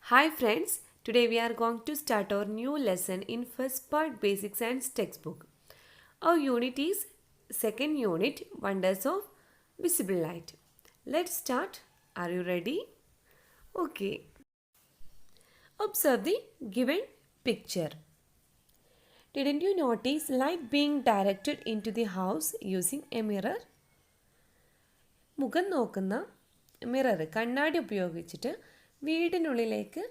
Hi friends, today we are going to start our new lesson in first part Basic Science textbook. Our unit is second unit Wonders of Visible Light. Let's start. Are you ready? Okay. Observe the given picture. Didn't you notice light being directed into the house using a mirror? മുഖം നോക്കുന്ന mirror കണ്ണാടി ഉപയോഗിച്ചിട്ട് വീടിനുള്ളിലേക്ക്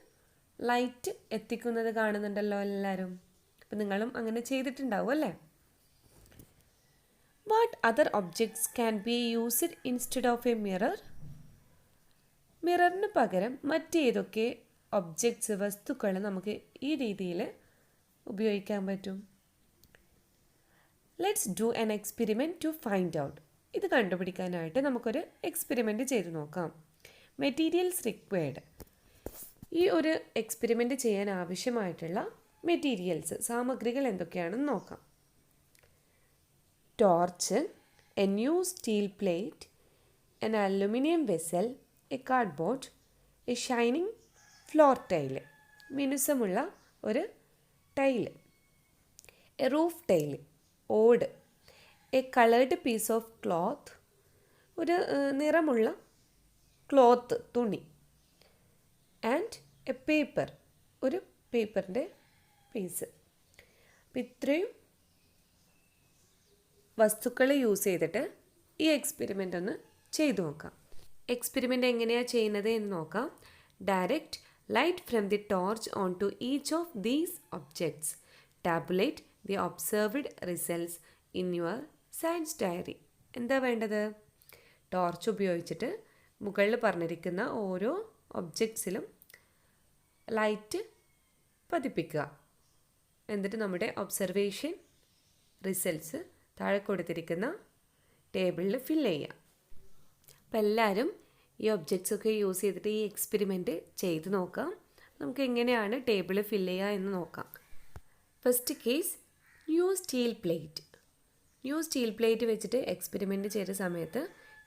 light എത്തിക്കുന്നത് കാണുന്നുണ്ടല്ലോ എല്ലാവരും. അപ്പം നിങ്ങളും അങ്ങനെ ചെയ്തിട്ടുണ്ടാവും അല്ലേ? What other objects can be used instead of a mirror? മിററിന് പകരം മറ്റേതൊക്കെ ഒബ്ജക്ട്സ് വസ്തുക്കൾ നമുക്ക് ഈ രീതിയിൽ ഉപയോഗിക്കാൻ പറ്റും? Let's do an experiment to find out. ഇത് കണ്ടുപിടിക്കാനായിട്ട് നമുക്കൊരു എക്സ്പെരിമെൻ്റ് ചെയ്ത് നോക്കാം. Materials required. ഈ ഒരു എക്സ്പെരിമെൻ്റ് ചെയ്യാൻ ആവശ്യമായിട്ടുള്ള മെറ്റീരിയൽസ് സാമഗ്രികൾ എന്തൊക്കെയാണെന്ന് നോക്കാം. Torch, a new steel plate, an aluminium vessel, a cardboard, a shining floor tile, മിനുസമുള്ള ഒരു ടൈല്, എ റൂഫ് ടൈല്, ഓട്, A coloured piece of cloth, ഒരു നിറമുള്ള ക്ലോത്ത് തുണി, ആൻഡ് എ പേപ്പർ, ഒരു പേപ്പറിൻ്റെ പീസ്. അപ്പം ഇത്രയും വസ്തുക്കൾ യൂസ് ചെയ്തിട്ട് ഈ എക്സ്പെരിമെൻ്റ് ഒന്ന് ചെയ്തു നോക്കാം. എക്സ്പെരിമെൻ്റ് എങ്ങനെയാണ് ചെയ്യുന്നത് എന്ന് നോക്കാം. Direct light from the torch on to each of these objects. Tabulate the observed results in your science diary. എന്താ വേണ്ടത്? ടോർച്ച് ഉപയോഗിച്ചിട്ട് മുകളിൽ പറഞ്ഞിരിക്കുന്ന ഓരോ ഒബ്ജക്ട്സിലും ലൈറ്റ് പതിപ്പിക്കുക. എന്നിട്ട് നമ്മുടെ ഒബ്സർവേഷൻ റിസൾട്ട്സ് താഴെ കൊടുത്തിരിക്കുന്ന ടേബിളിൽ ഫില്ല് ചെയ്യുക. അപ്പം എല്ലാവരും ഈ ഒബ്ജക്ട്സൊക്കെ യൂസ് ചെയ്തിട്ട് ഈ എക്സ്പെരിമെൻറ്റ് ചെയ്ത് നോക്കാം. നമുക്ക് എങ്ങനെയാണ് ടേബിൾ ഫില്ല് ചെയ്യുക എന്ന് നോക്കാം. First case, new steel plate. New steel plate വെച്ചിട്ട് എക്സ്പെരിമെൻറ്റ് ചെയ്ത സമയത്ത്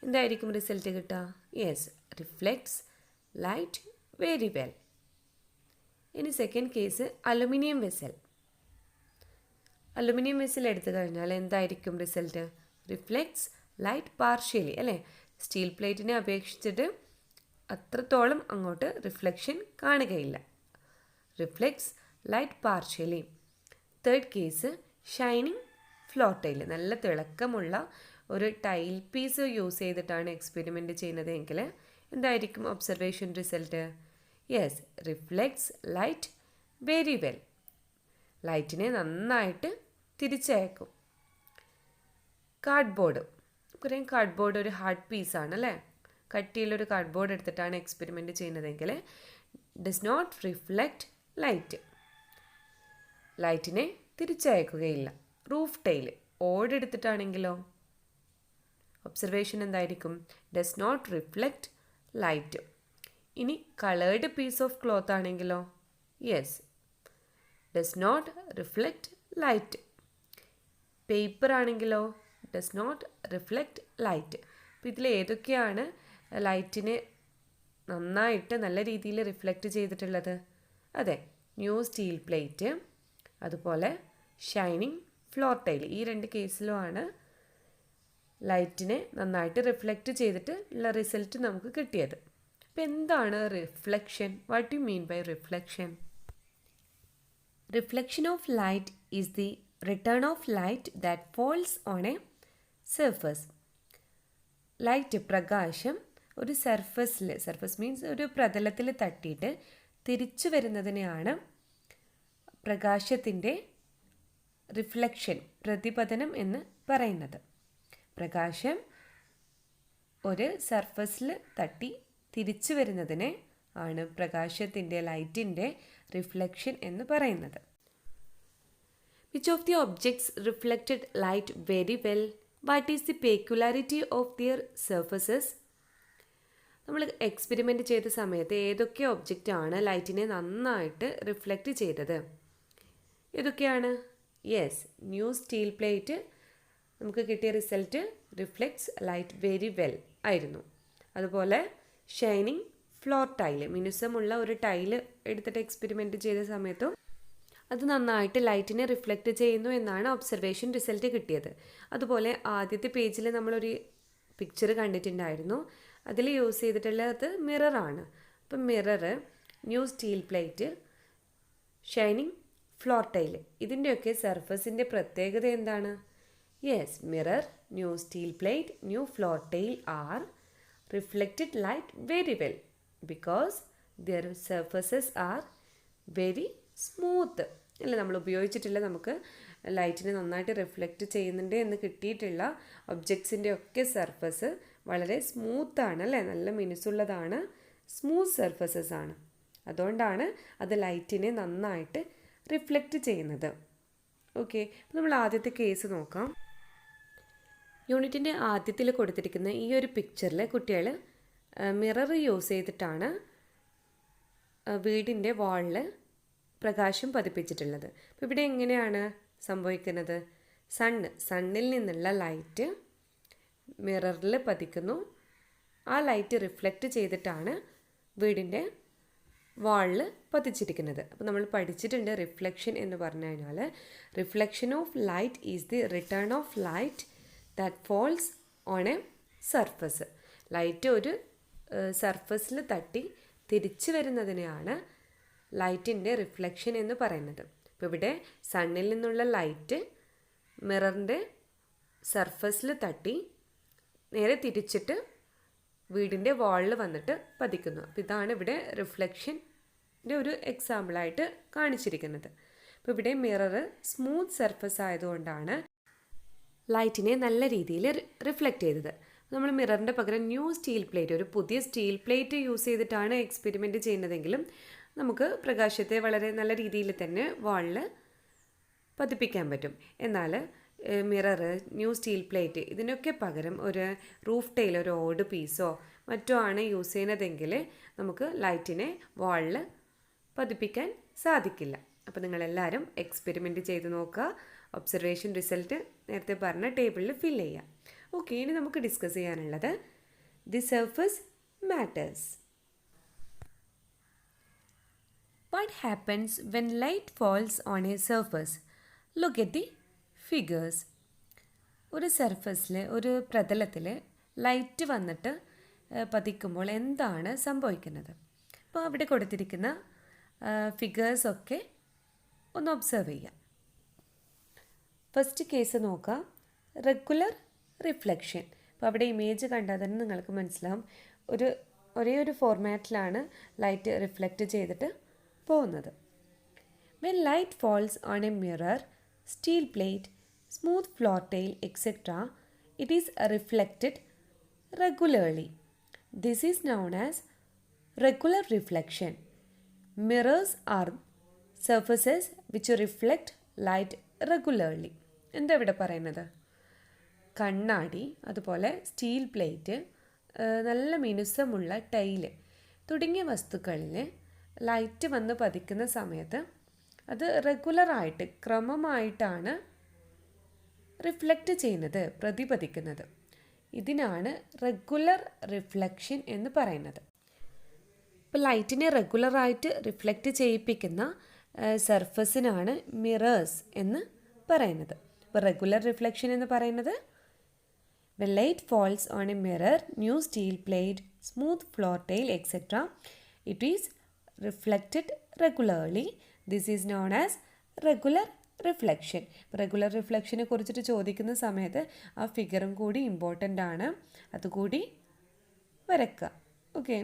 എന്തായിരിക്കും റിസൾട്ട് കിട്ടുക? Yes, reflects light very well. ഇനി second case, aluminium vessel. Aluminium vessel എടുത്തു കഴിഞ്ഞാൽ എന്തായിരിക്കും റിസൾട്ട്? റിഫ്ലെക്ട്സ് ലൈറ്റ് പാർഷ്യലി, അല്ലേ? സ്റ്റീൽ പ്ലേറ്റിനെ അപേക്ഷിച്ചിട്ട് അത്രത്തോളം അങ്ങോട്ട് റിഫ്ലക്ഷൻ കാണുകയില്ല. Reflects light partially. Third case, shining floor tile. നല്ല തിളക്കമുള്ള ഒരു ടൈൽ പീസ് യൂസ് ചെയ്തിട്ടാണ് എക്സ്പെരിമെൻറ്റ് ചെയ്യുന്നത് എങ്കിൽ എന്തായിരിക്കും observation result? Yes, reflects light very well. ലൈറ്റിനെ നന്നായിട്ട് തിരിച്ചയക്കും. കാർഡ്ബോർഡ്. നമുക്കറിയാം കാർഡ്ബോർഡ് ഒരു ഹാർഡ് പീസാണ് അല്ലേ? കട്ടിയുള്ളൊരു കാർഡ്ബോർഡ് എടുത്തിട്ടാണ് എക്സ്പെരിമെൻറ്റ് ചെയ്യുന്നതെങ്കിൽ ഡസ് നോട്ട് റിഫ്ലക്റ്റ് ലൈറ്റ്. ലൈറ്റിനെ തിരിച്ചയക്കുകയില്ല. റൂഫ് ടൈൽ, ഓടെടുത്തിട്ടാണെങ്കിലോ ഒബ്സർവേഷൻ എന്തായിരിക്കും? Does not reflect light. ഇനി കളേർഡ് പീസ് ഓഫ് ക്ലോത്ത് ആണെങ്കിലോ? Yes, does not reflect light. Paper ആണെങ്കിലോ? Does not reflect light. അപ്പോൾ ഇതിൽ ഏതൊക്കെയാണ് ലൈറ്റിനെ നന്നായിട്ട് നല്ല രീതിയിൽ റിഫ്ലക്റ്റ് ചെയ്തിട്ടുള്ളത്? അതെ, ന്യൂ സ്റ്റീൽ പ്ലേറ്റ്, അതുപോലെ ഷൈനിങ് ഫ്ലോർ ടൈൽ. ഈ രണ്ട് കേസിലുമാണ് ലൈറ്റിനെ നന്നായിട്ട് റിഫ്ലക്റ്റ് ചെയ്തിട്ട് ഉള്ള റിസൾട്ട് നമുക്ക് കിട്ടിയത്. അപ്പോൾ എന്താണ് reflection? What you mean by reflection? Reflection of light is the return of light that falls on a surface. Light, പ്രകാശം ഒരു സർഫസ് മീൻസ് ഒരു പ്രതലത്തിൽ തട്ടിയിട്ട് തിരിച്ചു വരുന്നതിനെയാണ് പ്രകാശത്തിൻ്റെ റിഫ്ലക്ഷൻ, പ്രതിപതനം എന്ന് പറയുന്നത്. പ്രകാശം ഒരു സർഫസിൽ തട്ടി തിരിച്ചു വരുന്നതിനെ ആണ് പ്രകാശത്തിൻ്റെ, ലൈറ്റിൻ്റെ റിഫ്ലക്ഷൻ എന്ന് പറയുന്നത്. Which of the objects reflected light very well? What is the peculiarity of their surfaces? നമ്മൾ എക്സ്പെരിമെൻറ്റ് ചെയ്ത സമയത്ത് ഏതൊക്കെ ഒബ്ജക്റ്റാണ് ലൈറ്റിനെ നന്നായിട്ട് റിഫ്ലക്റ്റ് ചെയ്തത്? ഏതൊക്കെയാണ്? യെസ്, ന്യൂ സ്റ്റീൽ പ്ലേറ്റ് നമുക്ക് കിട്ടിയ result reflects light very well ആയിരുന്നു. അതുപോലെ ഷൈനിങ് ഫ്ലോർ ടൈല്, മിനുസമുള്ള ഒരു ടൈല് എടുത്തിട്ട് എക്സ്പെരിമെൻറ്റ് ചെയ്ത സമയത്തും അത് നന്നായിട്ട് ലൈറ്റിനെ റിഫ്ലക്റ്റ് ചെയ്യുന്നു എന്നാണ് ഒബ്സർവേഷൻ റിസൾട്ട് കിട്ടിയത്. അതുപോലെ ആദ്യത്തെ പേജിൽ നമ്മളൊരു പിക്ചർ കണ്ടിട്ടുണ്ടായിരുന്നു. അതിൽ യൂസ് ചെയ്തിട്ടുള്ളത് മിററാണ്. അപ്പം mirror, new steel plate, shining floor tile, ഇതിൻ്റെയൊക്കെ സർഫസിൻ്റെ പ്രത്യേകത എന്താണ്? Yes, mirror, new steel plate, new floor tile are reflected light very well because their surfaces are very smooth. അല്ല, നമ്മൾ ഉപയോഗിച്ചിട്ടുള്ള നമുക്ക് ലൈറ്റിനെ നന്നായിട്ട് റിഫ്ലക്റ്റ് ചെയ്യുന്നുണ്ട് എന്ന് കിട്ടിയിട്ടുള്ള ഒബ്ജക്ട്സിൻ്റെ ഒക്കെ സർഫസ് വളരെ സ്മൂത്താണ് അല്ലേ, നല്ല മിനുസുള്ളതാണ്, സ്മൂത്ത് സർഫസസ് ആണ്. അതുകൊണ്ടാണ് അത് ലൈറ്റിനെ നന്നായിട്ട് റിഫ്ലക്റ്റ് ചെയ്യുന്നത്. ഓക്കെ, അപ്പോൾ നമ്മൾ ആദ്യത്തെ കേസ് നോക്കാം. യൂണിറ്റിൻ്റെ ആദ്യത്തിൽ കൊടുത്തിരിക്കുന്ന ഈ ഒരു പിക്ചറിൽ കുട്ടികൾ മിറർ യൂസ് ചെയ്തിട്ടാണ് വീടിൻ്റെ വാളിൽ പ്രകാശം പതിപ്പിച്ചിട്ടുള്ളത്. അപ്പോൾ ഇവിടെ എങ്ങനെയാണ് സംഭവിക്കുന്നത്? സണ്ണിൽ നിന്നുള്ള ലൈറ്റ് മിററിൽ പതിക്കുന്നു. ആ ലൈറ്റ് റിഫ്ലക്റ്റ് ചെയ്തിട്ടാണ് വീടിൻ്റെ വാളിൽ പതിച്ചിരിക്കുന്നത്. അപ്പോൾ നമ്മൾ പഠിച്ചിട്ടുണ്ട് റിഫ്ലക്ഷൻ എന്ന് പറഞ്ഞു കഴിഞ്ഞാൽ reflection of light is the return of light that falls on a surface. Light ഒരു സർഫസിൽ തട്ടി തിരിച്ചു വരുന്നതിനെയാണ് ലൈറ്റിൻ്റെ റിഫ്ലക്ഷൻ എന്ന് പറയുന്നത്. ഇപ്പോൾ ഇവിടെ സണ്ണിൽ നിന്നുള്ള ലൈറ്റ് മിററിൻ്റെ സർഫസിൽ തട്ടി നേരെ തിരിച്ചിട്ട് വീടിൻ്റെ വാളിൽ വന്നിട്ട് പതിക്കുന്നു. അപ്പോൾ ഇതാണ് ഇവിടെ റിഫ്ലക്ഷൻ്റെ ഒരു എക്സാമ്പിളായിട്ട് കാണിച്ചിരിക്കുന്നത്. അപ്പോൾ ഇവിടെ മിറർ സ്മൂത്ത് സർഫസ് ആയതുകൊണ്ടാണ് ലൈറ്റിനെ നല്ല രീതിയിൽ റിഫ്ലക്റ്റ് ചെയ്തത്. നമ്മൾ മിററിൻ്റെ പകരം ന്യൂ സ്റ്റീൽ പ്ലേറ്റ്, ഒരു പുതിയ സ്റ്റീൽ പ്ലേറ്റ് യൂസ് ചെയ്തിട്ടാണ് എക്സ്പെരിമെൻറ്റ് ചെയ്യുന്നതെങ്കിലും നമുക്ക് പ്രകാശത്തെ വളരെ നല്ല രീതിയിൽ തന്നെ വാളിൽ പതിപ്പിക്കാൻ പറ്റും. എന്നാൽ മിറർ, ന്യൂ സ്റ്റീൽ പ്ലേറ്റ് ഇതിനൊക്കെ പകരം ഒരു റൂഫ് ടൈൽ, ഒരു ഓട് പീസോ മറ്റോ ആണ് യൂസ് ചെയ്യുന്നതെങ്കിൽ നമുക്ക് ലൈറ്റിനെ വാളിൽ പതിപ്പിക്കാൻ സാധിക്കില്ല. അപ്പോൾ നിങ്ങളെല്ലാവരും എക്സ്പെരിമെൻറ്റ് ചെയ്ത് നോക്കുക. ഒബ്സർവേഷൻ റിസൾട്ട് നേരത്തെ പറഞ്ഞ ടേബിളിൽ ഫിൽ ചെയ്യുക. ഓക്കെ, ഇനി നമുക്ക് ഡിസ്കസ് ചെയ്യാനുള്ളത് the surface matters. What happens when light falls on a surface? Look at the figures. ഒരു സർഫസിൽ, ഒരു പ്രതലത്തിൽ ലൈറ്റ് വന്നിട്ട് പതിക്കുമ്പോൾ എന്താണ് സംഭവിക്കുന്നത്? അപ്പോൾ അവിടെ കൊടുത്തിരിക്കുന്ന ഫിഗേഴ്സൊക്കെ ഒന്ന് ഒബ്സർവ് ചെയ്യാം. ഫസ്റ്റ് കേസ് നോക്കാം, റെഗുലർ റിഫ്ലക്ഷൻ. അപ്പോൾ അവിടെ ഇമേജ് കണ്ടാൽ തന്നെ നിങ്ങൾക്ക് മനസ്സിലാവും ഒരേ ഒരു ഫോർമാറ്റിലാണ് ലൈറ്റ് റിഫ്ലക്റ്റ് ചെയ്തിട്ട് പോകുന്നത്. When light falls on a mirror, steel plate, smooth floor tile etcetera, it is reflected regularly. This is known as regular reflection. Mirrors are surfaces which reflect light regularly. എന്താ ഇവിടെ പറയുന്നത്? കണ്ണാടി, അതുപോലെ steel plate, നല്ല മിനുസമുള്ള tile തുടങ്ങിയ വസ്തുക്കളിൽ light വന്ന് പതിക്കുന്ന സമയത്ത് അത് റെഗുലറായിട്ട്, ക്രമമായിട്ടാണ് റിഫ്ലക്റ്റ് ചെയ്യുന്നത്, പ്രതിപതിക്കുന്നത്. ഇതിനാണ് റെഗുലർ റിഫ്ലക്ഷൻ എന്ന് പറയുന്നത്. ഇപ്പോൾ ലൈറ്റിനെ റെഗുലറായിട്ട് റിഫ്ലക്റ്റ് ചെയ്യിപ്പിക്കുന്ന സർഫസിനാണ് മിറേഴ്സ് എന്ന് പറയുന്നത്. ഇപ്പോൾ റെഗുലർ റിഫ്ലക്ഷൻ എന്ന് പറയുന്നത് when light falls on a mirror, new steel plate, smooth floor tile, etc., it is reflected regularly. This is known as regular reflection. Regular റിഫ്ലക്ഷനെ കുറിച്ചിട്ട് ചോദിക്കുന്ന സമയത്ത് ആ ഫിഗറും കൂടി ഇമ്പോർട്ടൻ്റ് ആണ്, അതുകൂടി വരക്കുക. Okay,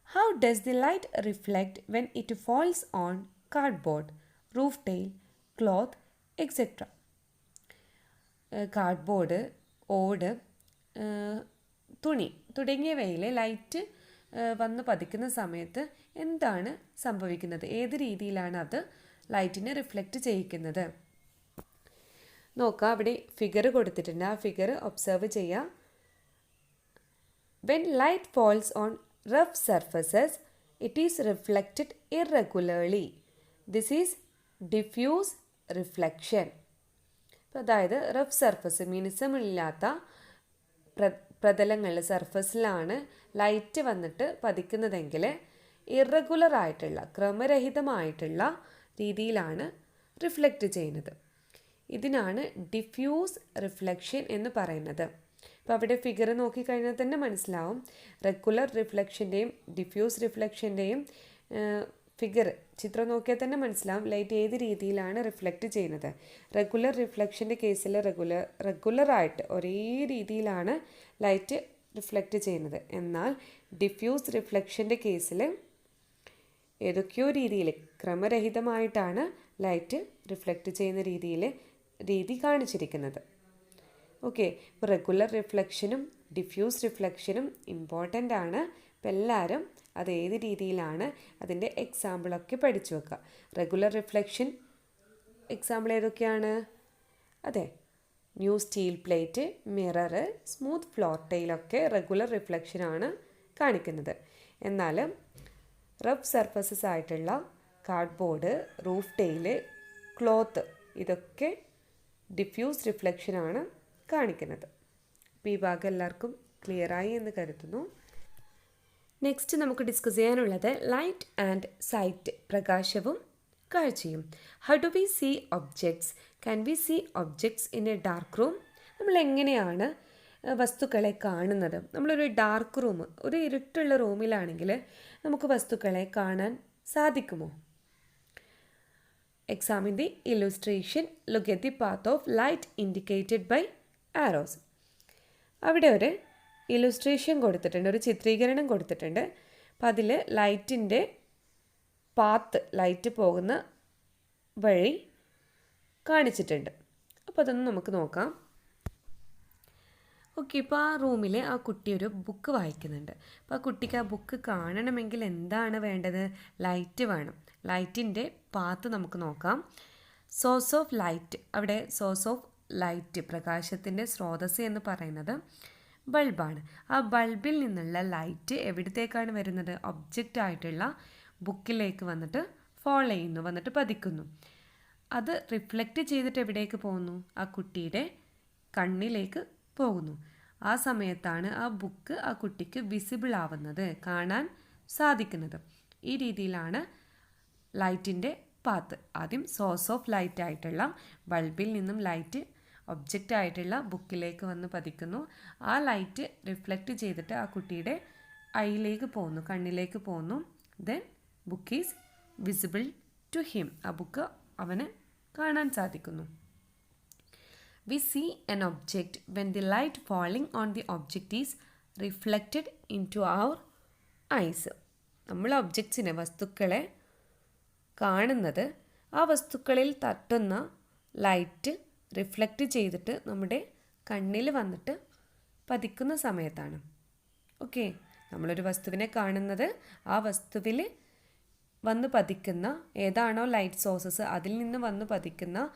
how does the light reflect when it falls on cardboard, roof tile, cloth etcetera? Cardboard, ഓട്, തുണി തുടങ്ങിയവയിൽ ലൈറ്റ് വന്ന് പതിക്കുന്ന സമയത്ത് എന്താണ് സംഭവിക്കുന്നത്? ഏത് രീതിയിലാണ് അത് ലൈറ്റിനെ റിഫ്ലക്റ്റ് ചെയ്യിക്കുന്നത്? നോക്കുക, അവിടെ ഫിഗർ കൊടുത്തിട്ടുണ്ട്. ആ ഫിഗർ ഒബ്സർവ് ചെയ്യുക. When light falls on rough surfaces, it is reflected irregularly. This is diffuse reflection. അതായത് റഫ് സർഫസ്, മിനുസമില്ലാത്ത പ്രതലങ്ങളിൽ സർഫസിലാണ് ലൈറ്റ് വന്നിട്ട് പതിക്കുന്നതെങ്കിൽ ഇറഗുലർ ആയിട്ടുള്ള ക്രമരഹിതമായിട്ടുള്ള രീതിയിലാണ് റിഫ്ലക്റ്റ് ചെയ്യുന്നത്. ഇതിനാണ് ഡിഫ്യൂസ് റിഫ്ലക്ഷൻ എന്ന് പറയുന്നത്. അപ്പോൾ അവിടെ ഫിഗർ നോക്കിക്കഴിഞ്ഞാൽ തന്നെ മനസ്സിലാവും റെഗുലർ റിഫ്ലക്ഷൻ്റെയും ഡിഫ്യൂസ് റിഫ്ലക്ഷൻ്റെയും ഫിഗർ ചിത്രം നോക്കിയാൽ തന്നെ മനസ്സിലാവും ലൈറ്റ് ഏത് രീതിയിലാണ് റിഫ്ലക്റ്റ് ചെയ്യുന്നത്. റെഗുലർ റിഫ്ലക്ഷൻ്റെ കേസിൽ റെഗുലറായിട്ട് ഒരേ രീതിയിലാണ് ലൈറ്റ് റിഫ്ലക്റ്റ് ചെയ്യുന്നത്. എന്നാൽ ഡിഫ്യൂസ് റിഫ്ലക്ഷൻ്റെ കേസിൽ ഏതൊക്കെയോ രീതിയിൽ ക്രമരഹിതമായിട്ടാണ് ലൈറ്റ് റിഫ്ലക്റ്റ് ചെയ്യുന്ന രീതി കാണിച്ചിരിക്കുന്നത്. ഓക്കെ, ഇപ്പോൾ റെഗുലർ റിഫ്ലക്ഷനും ഡിഫ്യൂസ് റിഫ്ലക്ഷനും ഇമ്പോർട്ടൻ്റ് ആണ്. അപ്പോൾ എല്ലാവരും അത് ഏത് രീതിയിലാണ് അതിൻ്റെ എക്സാമ്പിളൊക്കെ പഠിച്ചു വെക്കുക. റെഗുലർ റിഫ്ലക്ഷൻ എക്സാമ്പിൾ ഏതൊക്കെയാണ്? അതെ, new steel plate, mirror, smooth floor ടൈലൊക്കെ റെഗുലർ റിഫ്ലക്ഷനാണ് കാണിക്കുന്നത്. എന്നാൽ റഫ് സർഫസസ് ആയിട്ടുള്ള കാർഡ്ബോർഡ്, റൂഫ് ടൈല്, ക്ലോത്ത് ഇതൊക്കെ ഡിഫ്യൂസ് റിഫ്ലക്ഷനാണ് കാണിക്കുന്നത്. അപ്പോൾ ഈ ഭാഗം എല്ലാവർക്കും ക്ലിയറായി എന്ന് കരുതുന്നു. നെക്സ്റ്റ് നമുക്ക് ഡിസ്കസ് ചെയ്യാനുള്ളത് ലൈറ്റ് ആൻഡ് സൈറ്റ്, പ്രകാശവും കാഴ്ചയും. How do we see objects? Can we see objects in a dark room? നമ്മൾ എങ്ങനെയാണ് വസ്തുക്കളെ കാണുന്നത്? നമ്മളൊരു ഡാർക്ക് റൂം, ഒരു ഇരുട്ടുള്ള റൂമിലാണെങ്കിൽ നമുക്ക് വസ്തുക്കളെ കാണാൻ സാധിക്കുമോ? Examine the illustration. Look at the path of light indicated by arrows. അവിടെ ഒരു ഇല്ലുസ്ട്രേഷൻ കൊടുത്തിട്ടുണ്ട്, ഒരു ചിത്രീകരണം കൊടുത്തിട്ടുണ്ട്. അപ്പം അതിൽ ലൈറ്റിൻ്റെ പാത്ത്, ലൈറ്റ് പോകുന്ന വഴി കാണിച്ചിട്ടുണ്ട്. അപ്പോൾ അതൊന്ന് നമുക്ക് നോക്കാം. ഓക്കെ, ഇപ്പോൾ ആ റൂമിൽ ആ കുട്ടി ഒരു ബുക്ക് വായിക്കുന്നുണ്ട്. അപ്പോൾ ആ കുട്ടിക്ക് ആ ബുക്ക് കാണണമെങ്കിൽ എന്താണ് വേണ്ടത്? ലൈറ്റ് വേണം. ലൈറ്റിൻ്റെ പാത്ത് നമുക്ക് നോക്കാം. സോഴ്സ് ഓഫ് ലൈറ്റ്, അവിടെ സോഴ്സ് ഓഫ് ലൈറ്റ്, പ്രകാശത്തിൻ്റെ സ്രോതസ്സ് എന്ന് പറയുന്നത് ബൾബാണ്. ആ ബൾബിൽ നിന്നുള്ള ലൈറ്റ് എവിടത്തേക്കാണ് വരുന്നത്? ഒബ്ജക്റ്റ് ആയിട്ടുള്ള ബുക്കിലേക്ക് വന്നിട്ട് ഫോളോ ചെയ്യുന്നു, വന്നിട്ട് പതിക്കുന്നു. അത് റിഫ്ലക്റ്റ് ചെയ്തിട്ട് എവിടേക്ക് പോകുന്നു? ആ കുട്ടിയുടെ കണ്ണിലേക്ക് പോകുന്നു. ആ സമയത്താണ് ആ ബുക്ക് ആ കുട്ടിക്ക് വിസിബിൾ ആവുന്നത്, കാണാൻ സാധിക്കുന്നത്. ഈ രീതിയിലാണ് ലൈറ്റിൻ്റെ പാത്ത്. ആദ്യം സോഴ്സ് ഓഫ് ലൈറ്റ് ആയിട്ടുള്ള ബൾബിൽ നിന്നും ലൈറ്റ് ഒബ്ജക്റ്റ് ആയിട്ടുള്ള ബുക്കിലേക്ക് വന്ന് പതിക്കുന്നു. ആ ലൈറ്റ് റിഫ്ലക്റ്റ് ചെയ്തിട്ട് ആ കുട്ടിയുടെ ഐയിലേക്ക് പോകുന്നു, കണ്ണിലേക്ക് പോകുന്നു. Then book is visible to him, ആ ബുക്ക് അവന് കാണാൻ സാധിക്കുന്നു. We see an object when the light falling on the object is reflected into our eyes. നമ്മൾ ഒബ്ജക്ട്സിനെ, വസ്തുക്കളെ കാണുന്നത് ആ വസ്തുക്കളിൽ തട്ടുന്ന ലൈറ്റ് റിഫ്ലക്റ്റ് ചെയ്തിട്ട് നമ്മുടെ കണ്ണിൽ വന്നിട്ട് പതിക്കുന്ന സമയത്താണ്. ഓക്കെ, നമ്മളൊരു വസ്തുവിനെ കാണുന്നത് ആ വസ്തുവിൽ വന്ന് പതിക്കുന്ന ഏതാണോ ലൈറ്റ് സോഴ്സസ്, അതിൽ നിന്ന് വന്ന് പതിക്കുന്ന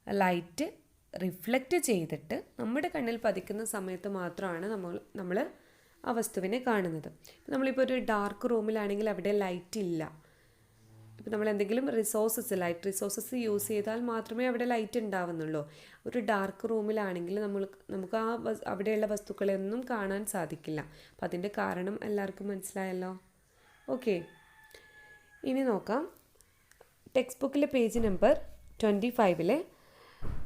ലൈറ്റ് റിഫ്ലക്റ്റ് ചെയ്തിട്ട് നമ്മുടെ കണ്ണിൽ പതിക്കുന്ന സമയത്ത് മാത്രമാണ് നമ്മൾ ആ വസ്തുവിനെ കാണുന്നത്. നമ്മളിപ്പോൾ ഒരു ഡാർക്ക് റൂമിലാണെങ്കിൽ അവിടെ ലൈറ്റ് ഇല്ല. ഇപ്പോൾ നമ്മൾ എന്തെങ്കിലും ലൈറ്റ് റിസോഴ്സസ് യൂസ് ചെയ്താൽ മാത്രമേ അവിടെ ലൈറ്റ് ഉണ്ടാവുന്നുള്ളൂ. ഒരു ഡാർക്ക് റൂമിലാണെങ്കിൽ നമുക്ക് അവിടെയുള്ള വസ്തുക്കളെയൊന്നും കാണാൻ സാധിക്കില്ല. അപ്പം അതിൻ്റെ കാരണം എല്ലാവർക്കും മനസ്സിലായല്ലോ. ഓക്കെ, ഇനി നോക്കാം. ടെക്സ്റ്റ് ബുക്കിലെ പേജ് നമ്പർ 25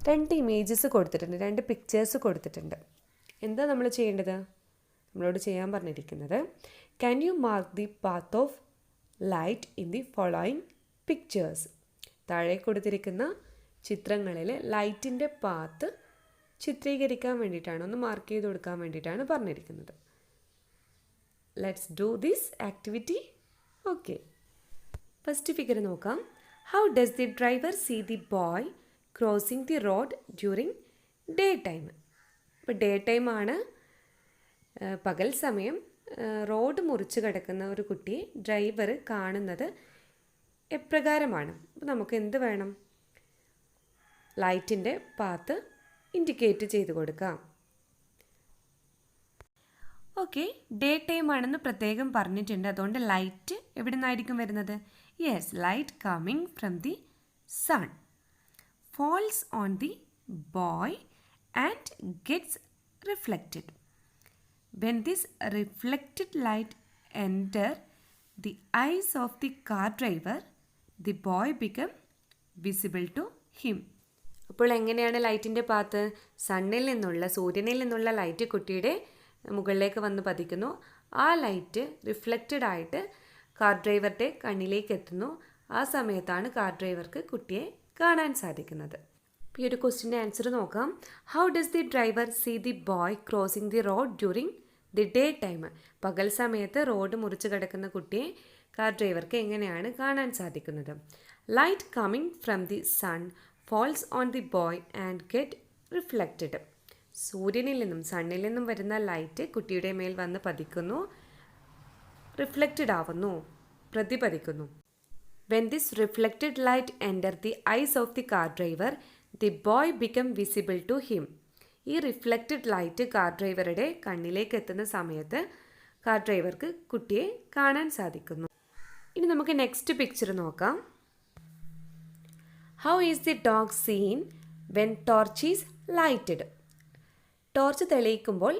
2 ഇമേജസ് കൊടുത്തിട്ടുണ്ട്, 2 പിക്ചേഴ്സ് കൊടുത്തിട്ടുണ്ട്. എന്താ നമ്മൾ ചെയ്യേണ്ടത്? നമ്മളോട് ചെയ്യാൻ പറഞ്ഞിരിക്കുന്നത് can you mark the path of light in the following pictures. താഴെ കൊടുത്തിരിക്കുന്ന ചിത്രങ്ങളിൽ ലൈറ്റിൻ്റെ പാത്ത് ചിത്രീകരിക്കാൻ വേണ്ടിയിട്ടാണ്, ഒന്ന് മാർക്ക് ചെയ്ത് കൊടുക്കാൻ വേണ്ടിയിട്ടാണ് പറഞ്ഞിരിക്കുന്നത്. Let's do this activity. Okay, first figure നോക്കാം. How does the driver see the boy crossing the road during day time? ഇപ്പോൾ ഡേ ടൈമാണ്, പകൽ സമയം റോഡ് മുറിച്ച് കിടക്കുന്ന ഒരു കുട്ടിയെ ഡ്രൈവർ കാണുന്നത് എപ്രകാരമാണ്? അപ്പോൾ നമുക്ക് എന്ത് വേണം? ലൈറ്റിൻ്റെ പാത്ത് ഇൻഡിക്കേറ്റ് ചെയ്ത് കൊടുക്കാം. ഓക്കെ, ഡേ ടൈം ആണെന്ന് പ്രത്യേകം പറഞ്ഞിട്ടുണ്ട്. അതുകൊണ്ട് ലൈറ്റ് എവിടെ നിന്നായിരിക്കും വരുന്നത്? Yes, light coming from the sun falls on the boy and gets reflected. When this reflected light enter the eyes of the car driver, the boy become visible to him. അപ്പോൾ എങ്ങനെയാണ് ലൈറ്റിൻ്റെ path? സൂര്യനിൽ നിന്നുള്ള light കുട്ടിയുടെ മുകളിലേക്ക് വന്ന് പതിക്കുന്നു. ആ ലൈറ്റ് റിഫ്ലക്റ്റഡ് ആയിട്ട് കാർ ഡ്രൈവറുടെ കണ്ണിലേക്ക് എത്തുന്നു. ആ സമയത്താണ് കാർ ഡ്രൈവർക്ക് കുട്ടിയെ കാണാൻ സാധിക്കുന്നത്. ഈ ഒരു ക്വസ്റ്റിൻ്റെ ആൻസർ നോക്കാം. How does the driver see the boy crossing the road during the day time? പകൽ സമയത്ത് റോഡ് മുറിച്ച് കിടക്കുന്ന കുട്ടിയെ കാർ ഡ്രൈവർക്ക് എങ്ങനെയാണ് കാണാൻ സാധിക്കുന്നത്? Light coming from the sun falls on the boy and get reflected. സൂര്യനിൽ നിന്നും സണ്ണിൽ നിന്നും വരുന്ന ലൈറ്റ് കുട്ടിയുടെ മേൽ വന്ന് പതിക്കുന്നു, റിഫ്ലക്റ്റഡ് ആവുന്നു, പ്രതിപതിക്കുന്നു. When this reflected light enter the eyes of the car driver, the boy become visible to him. ഈ റിഫ്ലക്റ്റഡ് ലൈറ്റ് കാർ ഡ്രൈവറുടെ കണ്ണിലേക്ക് എത്തുന്ന സമയത്ത് കാർ ഡ്രൈവർക്ക് കുട്ടിയെ കാണാൻ സാധിക്കുന്നു. ഇനി നമുക്ക് നെക്സ്റ്റ് പിക്ചർ നോക്കാം. How is the dog seen when torch is lighted? Torch തെളിയിക്കുമ്പോൾ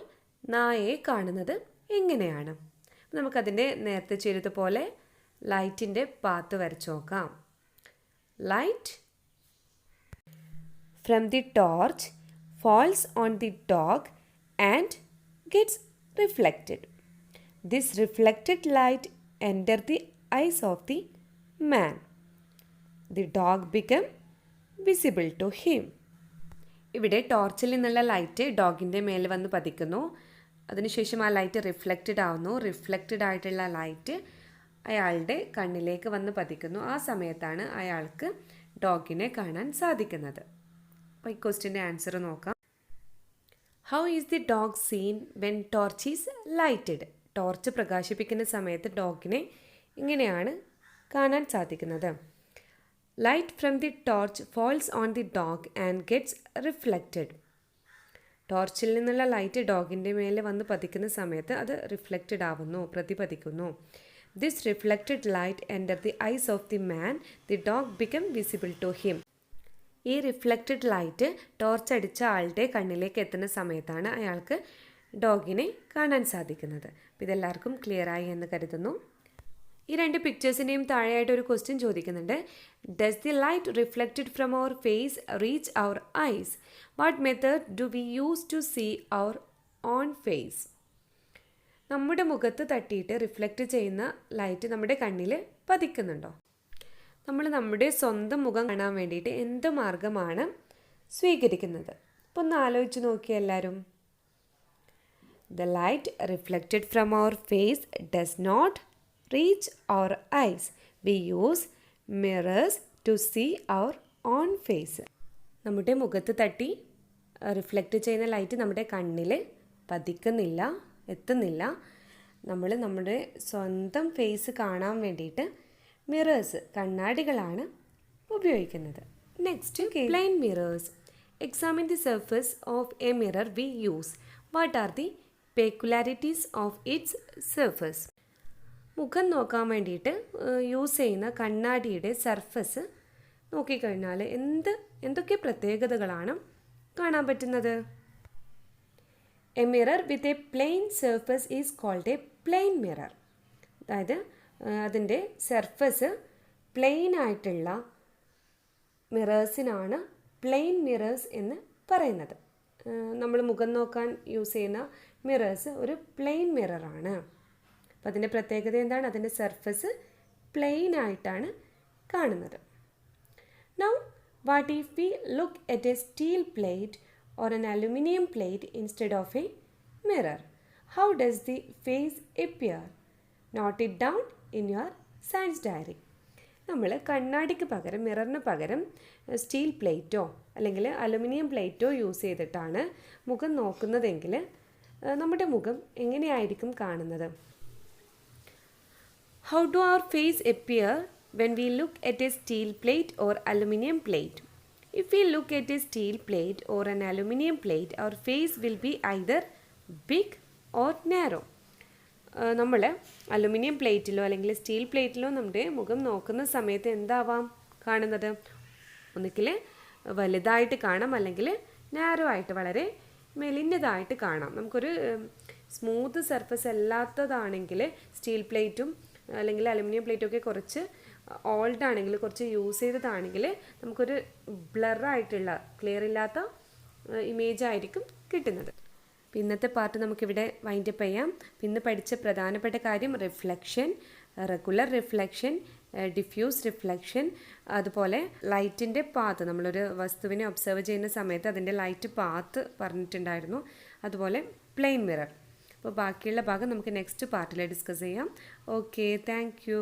നായയെ കാണുന്നത് എങ്ങനെയാണ്? നമുക്കതിൻ്റെ നേരത്തെ ചെയ്തതുപോലെ ലൈറ്റിൻ്റെ പാത്ത് വരച്ച് നോക്കാം. Light from the torch falls on the dog and gets reflected. This reflected light enter the eyes of the man. The dog become visible to him. ഇവിടെ ടോർച്ചിൽ നിന്നുള്ള ലൈറ്റ് ഡോഗിൻ്റെ മേൽ വന്ന് പതിക്കുന്നു. അതിനുശേഷം ആ ലൈറ്റ് റിഫ്ലക്റ്റഡ് ആവുന്നു. റിഫ്ലക്റ്റഡ് ആയിട്ടുള്ള ലൈറ്റ് അയാളുടെ കണ്ണിലേക്ക് വന്ന് പതിക്കുന്നു. ആ സമയത്താണ് അയാൾക്ക് ഡോഗിനെ കാണാൻ സാധിക്കുന്നത്. അപ്പോൾ ഈ ക്വസ്റ്റിൻ്റെ ആൻസർ നോക്കാം. How is the dog seen when torch is lighted? Torch പ്രകാശിപ്പിക്കുന്ന സമയത്ത് ഡോഗിനെ ഇങ്ങനെയാണ് കാണാൻ സാധിക്കുന്നത്. Light from the torch falls on the dog and gets reflected. ടോർച്ചിൽ നിന്നുള്ള ലൈറ്റ് ഡോഗിൻ്റെ മേലെ വന്ന് പതിക്കുന്ന സമയത്ത് അത് റിഫ്ലക്റ്റഡ് ആവുന്നു, പ്രതിപതിക്കുന്നു. This reflected light enter the eyes of the man, the dog become visible to him. ഈ റിഫ്ലക്റ്റഡ് ലൈറ്റ് ടോർച്ച് അടിച്ച ആളുടെ കണ്ണിലേക്ക് എത്തുന്ന സമയത്താണ് അയാൾക്ക് ഡോഗിനെ കാണാൻ സാധിക്കുന്നത്. അപ്പോൾ ഇതെല്ലാവർക്കും ക്ലിയർ ആയി എന്ന് കരുതുന്നു. ഈ രണ്ട് പിക്ചേഴ്സിൻ്റെയും താഴെയായിട്ട് ഒരു ക്വസ്റ്റ്യൻ ചോദിക്കുന്നുണ്ട്. Does the light reflected from our face reach our eyes? What method do we use to see our own face? നമ്മുടെ മുഖത്ത് തട്ടിയിട്ട് റിഫ്ലക്റ്റ് ചെയ്യുന്ന ലൈറ്റ് നമ്മുടെ കണ്ണിൽ പതിക്കുന്നുണ്ടോ? നമ്മൾ നമ്മുടെ സ്വന്തം മുഖം കാണാൻ വേണ്ടിയിട്ട് എന്ത് മാർഗമാണ് സ്വീകരിക്കുന്നത്? അപ്പോൾ ഒന്ന് ആലോചിച്ച് നോക്കിയാൽ എല്ലാവരും. The light reflected from our face does not reach our eyes. We use mirrors to see our own face. നമ്മുടെ മുഖത്ത് തട്ടി റിഫ്ലക്റ്റ് ചെയ്യുന്ന ലൈറ്റ് നമ്മുടെ കണ്ണിൽ പതിക്കുന്നില്ല, എത്തുന്നില്ല. നമ്മൾ നമ്മുടെ സ്വന്തം ഫേസ് കാണാൻ വേണ്ടിയിട്ട് മിറേഴ്സ്, കണ്ണാടികളാണ് ഉപയോഗിക്കുന്നത്. Next, plain mirrors. Examine the surface of a mirror we use. What are the peculiarities of its surface? മുഖം നോക്കാൻ വേണ്ടിയിട്ട് യൂസ് ചെയ്യുന്ന കണ്ണാടിയുടെ സർഫസ് നോക്കിക്കഴിഞ്ഞാൽ എന്തൊക്കെ പ്രത്യേകതകളാണ് കാണാൻ പറ്റുന്നത്? A mirror with a plain surface is called a plain mirror. അതായത് അതിൻ്റെ സർഫസ് പ്ലെയിൻ ആയിട്ടുള്ള മിറേഴ്സിനാണ് പ്ലെയിൻ മിറേഴ്സ് എന്ന് പറയുന്നത്. നമ്മൾ മുഖം നോക്കാൻ യൂസ് ചെയ്യുന്ന മിറേഴ്സ് ഒരു പ്ലെയിൻ മിററാണ്. അപ്പോൾ അതിൻ്റെ പ്രത്യേകത എന്താണ്? അതിൻ്റെ സർഫസ് പ്ലെയിൻ ആയിട്ടാണ് കാണുന്നത്. Now what if we look at A steel plate or an aluminum plate instead of a mirror? How does the face appear? Note it down in your science diary. നമ്മൾ കണ്ണാടിക്ക് പകരം, മിററിന് പകരം steel Plato അല്ലെങ്കിൽ aluminium Plato use ചെയ്തിട്ടാണ് മുഖം നോക്കുന്നതെങ്കിൽ നമ്മുടെ മുഖം എങ്ങനെയായിരിക്കും കാണുന്നത്? How do our face appear when we look at a steel plate or aluminum plate? If we look at a steel plate or an aluminum plate, our face will be either big or narrow. നമ്മൾ aluminium പ്ലേറ്റിലോ അല്ലെങ്കിൽ steel പ്ലേറ്റിലോ നമ്മുടെ മുഖം നോക്കുന്ന സമയത്ത് എന്താവാം കാണുന്നത്? ഒന്നുകിൽ വലുതായിട്ട് കാണാം, അല്ലെങ്കിൽ നാരോ ആയിട്ട് വളരെ മെലിഞ്ഞതായിട്ട് കാണാം. നമുക്കൊരു സ്മൂത്ത് സർഫസ് അല്ലാത്തതാണെങ്കിൽ സ്റ്റീൽ പ്ലേറ്റും അല്ലെങ്കിൽ അലുമിനിയം പ്ലേറ്റും ഒക്കെ കുറച്ച് ഓൾഡ് ആണെങ്കിൽ, കുറച്ച് യൂസ് ചെയ്തതാണെങ്കിൽ നമുക്കൊരു ബ്ലറായിട്ടുള്ള ക്ലിയർ ഇല്ലാത്ത ഇമേജ് ആയിരിക്കും കിട്ടുന്നത്. ഇന്നത്തെ പാർട്ട് നമുക്കിവിടെ വൈൻഡപ്പ് ചെയ്യാം. ഇന്ന് പഠിച്ച പ്രധാനപ്പെട്ട കാര്യം reflection, regular reflection, diffuse reflection, അതുപോലെ ലൈറ്റിൻ്റെ പാത്ത്, നമ്മളൊരു വസ്തുവിനെ ഒബ്സർവ് ചെയ്യുന്ന സമയത്ത് അതിൻ്റെ ലൈറ്റ് പാത്ത് പറഞ്ഞിട്ടുണ്ടായിരുന്നു, അതുപോലെ പ്ലെയിൻ മിറർ. അപ്പോൾ ബാക്കിയുള്ള ഭാഗം നമുക്ക് നെക്സ്റ്റ് പാർട്ടിൽ ഡിസ്കസ് ചെയ്യാം. Okay, thank you.